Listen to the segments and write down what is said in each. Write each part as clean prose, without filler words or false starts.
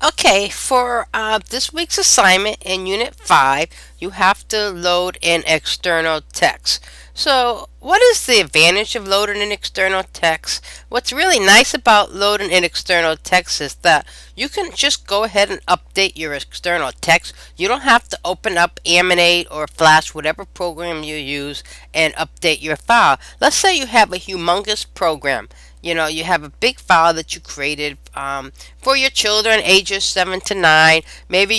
Okay, for this week's assignment in Unit 5, you have to load an external text. So, what is the advantage of loading an external text? What's really nice about loading an external text is that you can just go ahead and update your external text. You don't have to open up Aminate or Flash, whatever program you use, and update your file. Let's say you have a humongous program. You have a big file that you created for your children ages 7 to 9. Maybe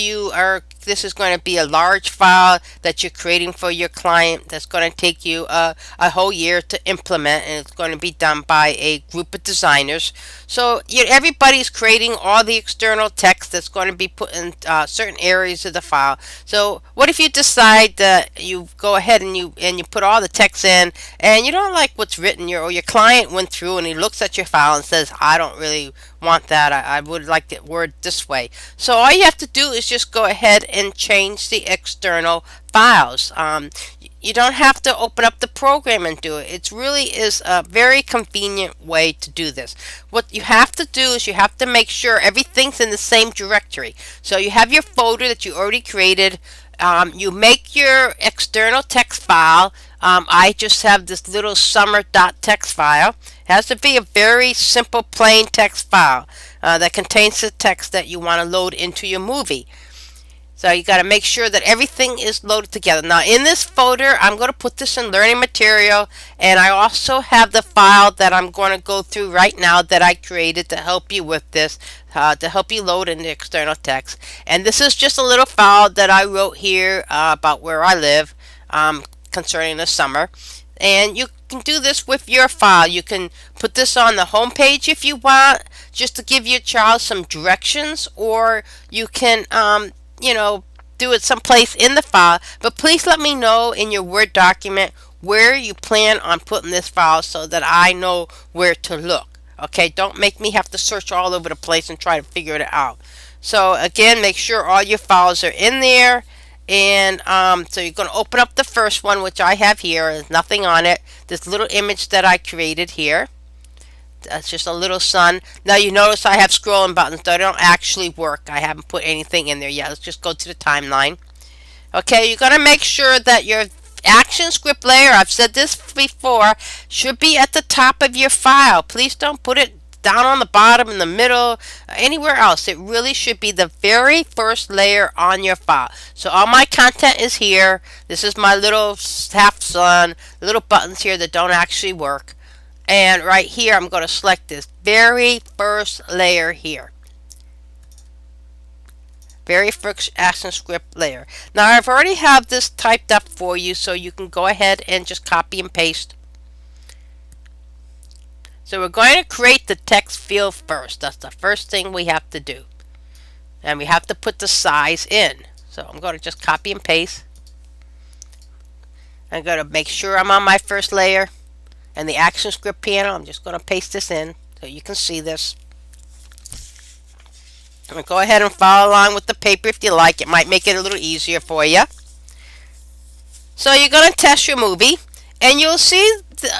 this is going to be a large file that you're creating for your client that's going to take you a whole year to implement, and it's going to be done by a group of designers. So everybody's creating all the external text that's going to be put in certain areas of the file. So what if you decide that you go ahead and you put all the text in, and you don't like what's written? Your client went through and he looks at your file and says, I don't really want that. I would like it worded this way. So all you have to do is just go ahead and change the external files. You don't have to open up the program and do it. It really is a very convenient way to do this. What you have to do is you have to make sure everything's in the same directory. So you have your folder that you already created. You make your external text file. I just have this little summer.txt file. It has to be a very simple plain text file that contains the text that you want to load into your movie. So you got to make sure that everything is loaded together. Now in this folder, I'm going to put this in learning material, and I also have the file that I'm going to go through right now that I created to help you with this, to help you load in the external text. And this is just a little file that I wrote here about where I live concerning the summer. And you can do this with your file. You can put this on the home page if you want, just to give your child some directions, or you can do it someplace in the file. But please let me know in your Word document where you plan on putting this file so that I know where to look. Okay, don't make me have to search all over the place and try to figure it out. So again, make sure all your files are in there. And so you're going to open up the first one, which I have here. There's nothing on it. This little image that I created here. That's just a little sun. Now you notice I have scrolling buttons. They don't actually work. I haven't put anything in there yet. Let's just go to the timeline. Okay, you're going to make sure that your action script layer, I've said this before, should be at the top of your file. Please don't put it down on the bottom, in the middle, anywhere else. It really should be the very first layer on your file. So all my content is here. This is my little half sun, little buttons here that don't actually work. And right here, I'm going to select this very first layer here. Very first action script layer. Now I've already have this typed up for you, so you can go ahead and just copy and paste. So we're going to create the text field first. That's the first thing we have to do. And we have to put the size in. So I'm going to just copy and paste. I'm going to make sure I'm on my first layer. And the action script panel, I'm just going to paste this in so you can see this. I'm going to go ahead and follow along with the paper if you like. It might make it a little easier for you. So you're going to test your movie, and you'll see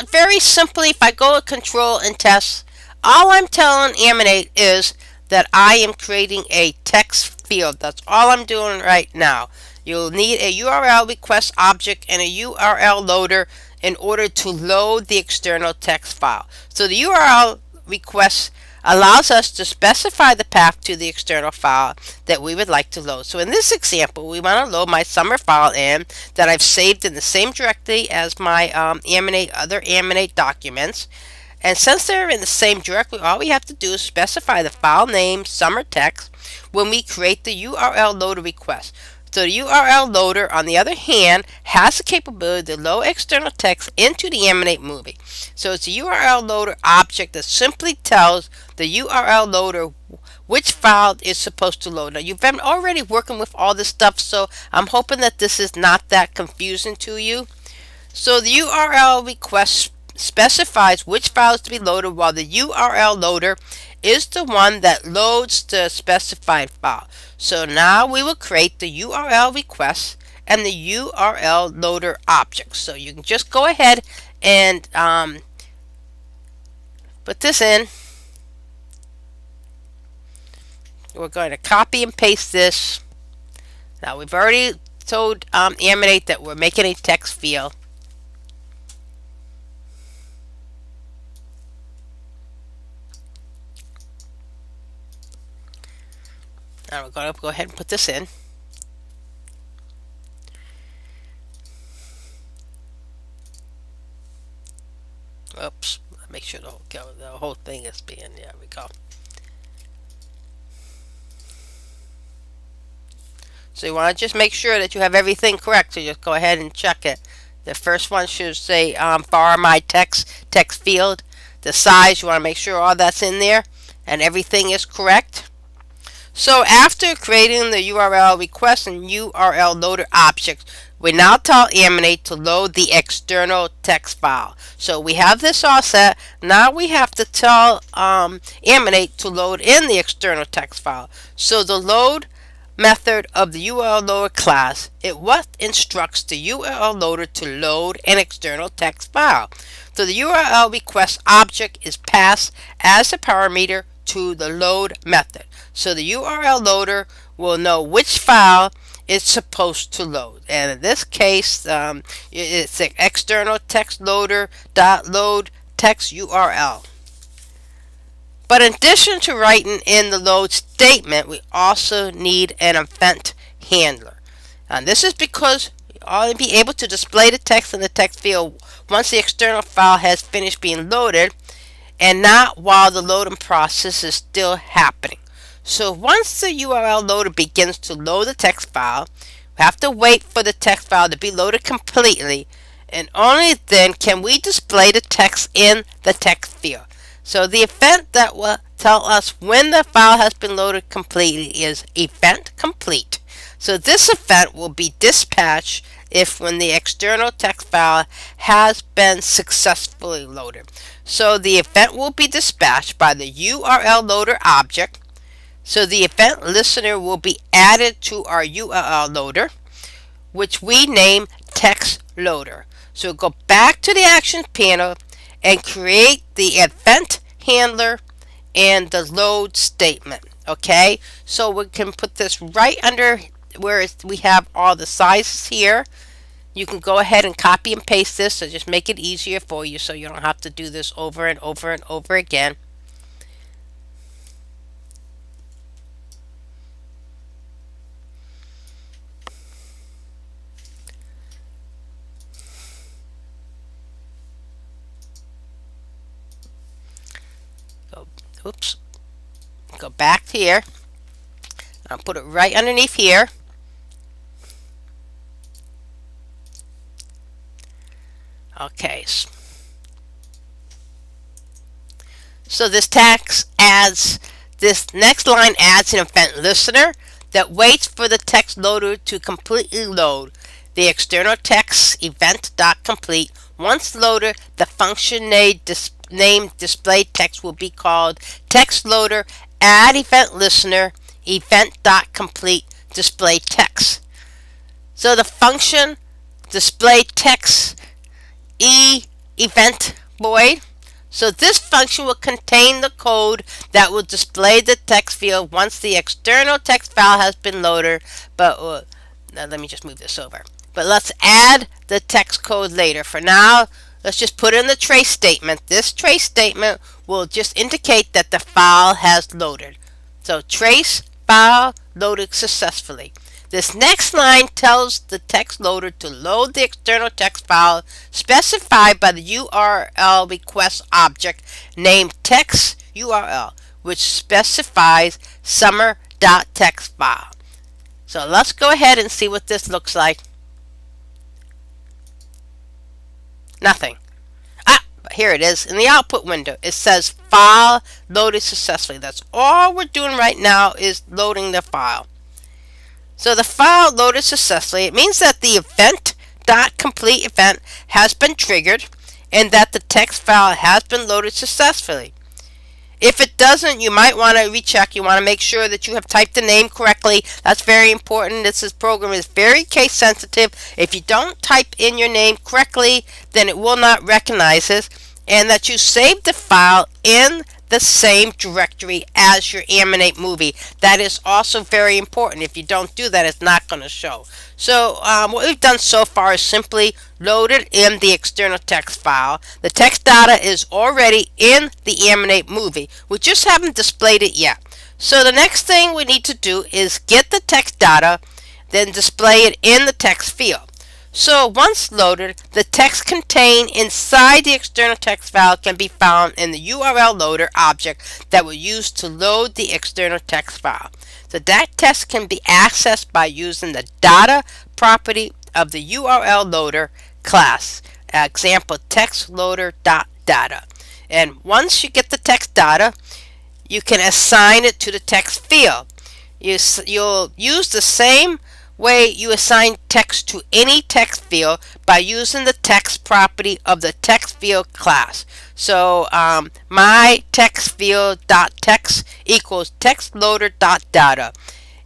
very simply, if I go to control and test, all I'm telling Aminate is that I am creating a text field. That's all I'm doing right now. You'll need a URL request object and a URL loader in order to load the external text file. So the URL request allows us to specify the path to the external file that we would like to load. So in this example, we want to load my summer file in that I've saved in the same directory as my other Aminate documents. And since they're in the same directory, all we have to do is specify the file name, summer text, when we create the URL loader request. So the URL loader, on the other hand, has the capability to load external text into the Aminate movie. So it's a URL loader object that simply tells the URL loader which file is supposed to load. Now you've been already working with all this stuff, so I'm hoping that this is not that confusing to you. So the URL request specifies which files to be loaded, while the URL loader is the one that loads the specified file. So now we will create the URL request and the URL loader object. So you can just go ahead and put this in. We're going to copy and paste this. Now we've already told Animate that we're making a text field. Now we're going to go ahead and put this in. Oops, make sure the whole thing is being, there we go. So you want to just make sure that you have everything correct, so just go ahead and check it. The first one should say for my text field. The size, you want to make sure all that's in there and everything is correct. So after creating the URL request and URL loader objects, we now tell Animate to load the external text file. So we have this all set. Now we have to tell Animate to load in the external text file. So the load method of the URL loader class, it what instructs the URL loader to load an external text file. So the URL request object is passed as a parameter to the load method. So the URL loader will know which file it's supposed to load. And in this case, it's an external text loader dot load text URL. But in addition to writing in the load statement, we also need an event handler. And this is because you ought to be able to display the text in the text field once the external file has finished being loaded, and not while the loading process is still happening. So once the URL loader begins to load the text file, we have to wait for the text file to be loaded completely, and only then can we display the text in the text field. So the event that will tell us when the file has been loaded completely is event complete. So this event will be dispatched if when the external text file has been successfully loaded. So the event will be dispatched by the URL loader object. So the event listener will be added to our URL loader, which we name text loader. So go back to the actions panel and create the event handler and the load statement. Okay, so we can put this right under where we have all the sizes here. You can go ahead and copy and paste this, so just make it easier for you so you don't have to do this over and over and over again. Oops, go back to here. I'll put it right underneath here. Okay, so this next line adds an event listener that waits for the text loader to completely load the external text event.complete. Once loaded, the function name display text will be called text loader add event listener event.complete display text. So the function display text event void. So this function will contain the code that will display the text field once the external text file has been loaded. But now let me just move this over. But let's add the text code later. For now, let's just put in the trace statement. This trace statement will just indicate that the file has loaded. So trace file loaded successfully. This next line tells the text loader to load the external text file specified by the URL request object named text URL, which specifies summer.txt file. So let's go ahead and see what this looks like. Nothing. Here it is in the output window. It says file loaded successfully. That's all we're doing right now is loading the file. So the file loaded successfully. It means that the event.complete event has been triggered and that the text file has been loaded successfully. If it doesn't, you might want to recheck. You want to make sure that you have typed the name correctly. That's very important. This program is very case sensitive. If you don't type in your name correctly, then it will not recognize it. And that you save the file in the same directory as your Animate movie. That is also very important. If you don't do that, it's not going to show. So what we've done so far is simply loaded in the external text file. The text data is already in the Animate movie. We just haven't displayed it yet. So the next thing we need to do is get the text data, then display it in the text field. So once loaded, the text contained inside the external text file can be found in the URL loader object that we use to load the external text file. So that text can be accessed by using the data property of the URL loader class. Example, text loader.data. And once you get the text data, you can assign it to the text field. You'll use the same way you assign text to any text field by using the text property of the text field class. So my text field dot text equals text loader dot data.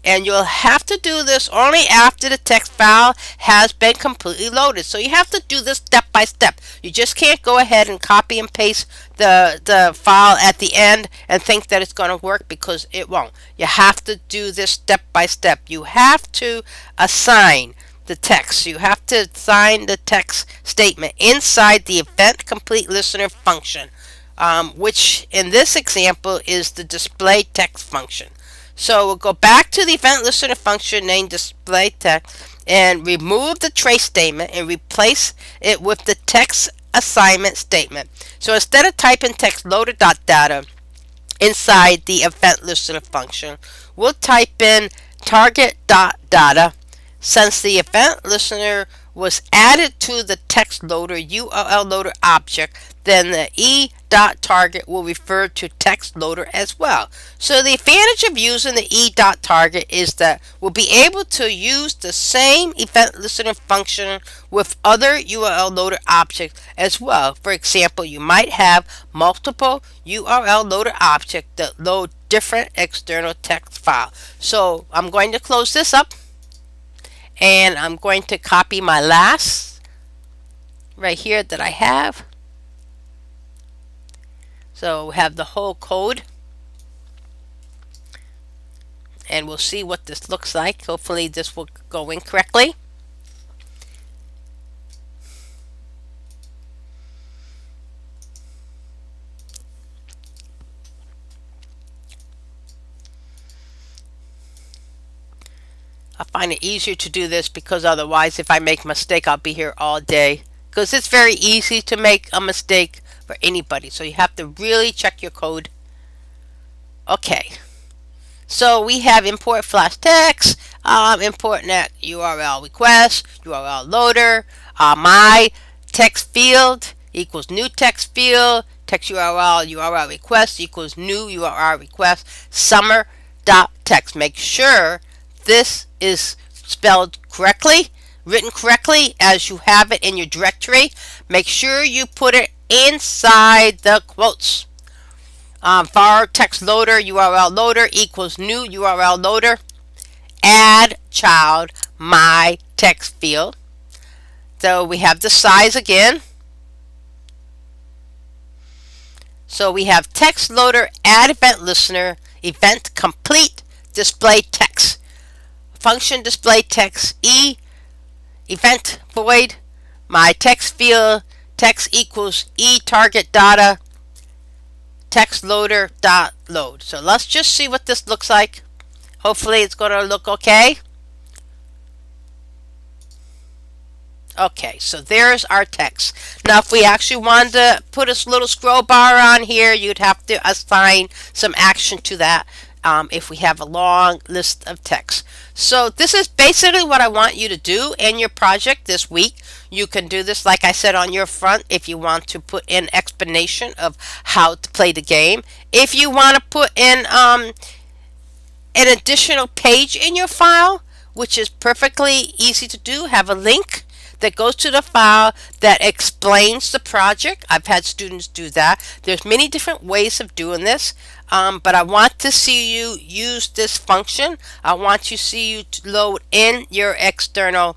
And you'll have to do this only after the text file has been completely loaded. So you have to do this step by step. You just can't go ahead and copy and paste the file at the end and think that it's going to work, because it won't. You have to do this step by step. You have to assign the text. You have to assign the text statement inside the event complete listener function, which in this example is the display text function. So we'll go back to the event listener function named display text and remove the trace statement and replace it with the text assignment statement. So instead of typing text loader.data inside the event listener function, we'll type in target.data. Since the event listener was added to the text loader URL loader object, then the e.target will refer to text loader as well. So the advantage of using the e.target is that we'll be able to use the same event listener function with other URL loader objects as well. For example, you might have multiple URL loader objects that load different external text files. So I'm going to close this up, and I'm going to copy my last right here that I have. So we have the whole code, and we'll see what this looks like. Hopefully this will go in correctly. I find it easier to do this because otherwise if I make a mistake I'll be here all day, because it's very easy to make a mistake for anybody. So you have to really check your code. Okay. So we have import flash text, import net URL request, URL loader, my text field equals new text field, text URL request equals new URL request, summer.text. Make sure this is spelled correctly, written correctly as you have it in your directory. Make sure you put it inside the quotes. Var text loader URL loader equals new URL loader, add child my text field. So we have the size again. So we have text loader add event listener event complete display text function display text e event void my text field text equals e target data text loader dot load. So let's just see what this looks like. Hopefully it's going to look okay. Okay, so there's our text. Now if we actually wanted to put a little scroll bar on here, you'd have to assign some action to that if we have a long list of text. So this is basically what I want you to do in your project this week. You can do this, like I said, on your front if you want to put in explanation of how to play the game. If you want to put in an additional page in your file, which is perfectly easy to do, have a link that goes to the file that explains the project. I've had students do that. There's many different ways of doing this, but I want to see you use this function. I want to see you to load in your external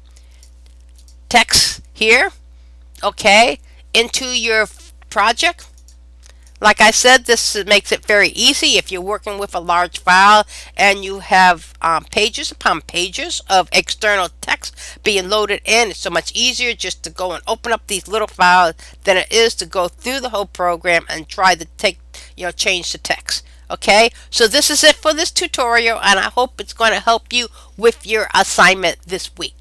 text here, okay, into your project. Like I said, this makes it very easy if you're working with a large file and you have pages upon pages of external text being loaded in. It's so much easier just to go and open up these little files than it is to go through the whole program and try to change the text. Okay, so this is it for this tutorial, and I hope it's going to help you with your assignment this week.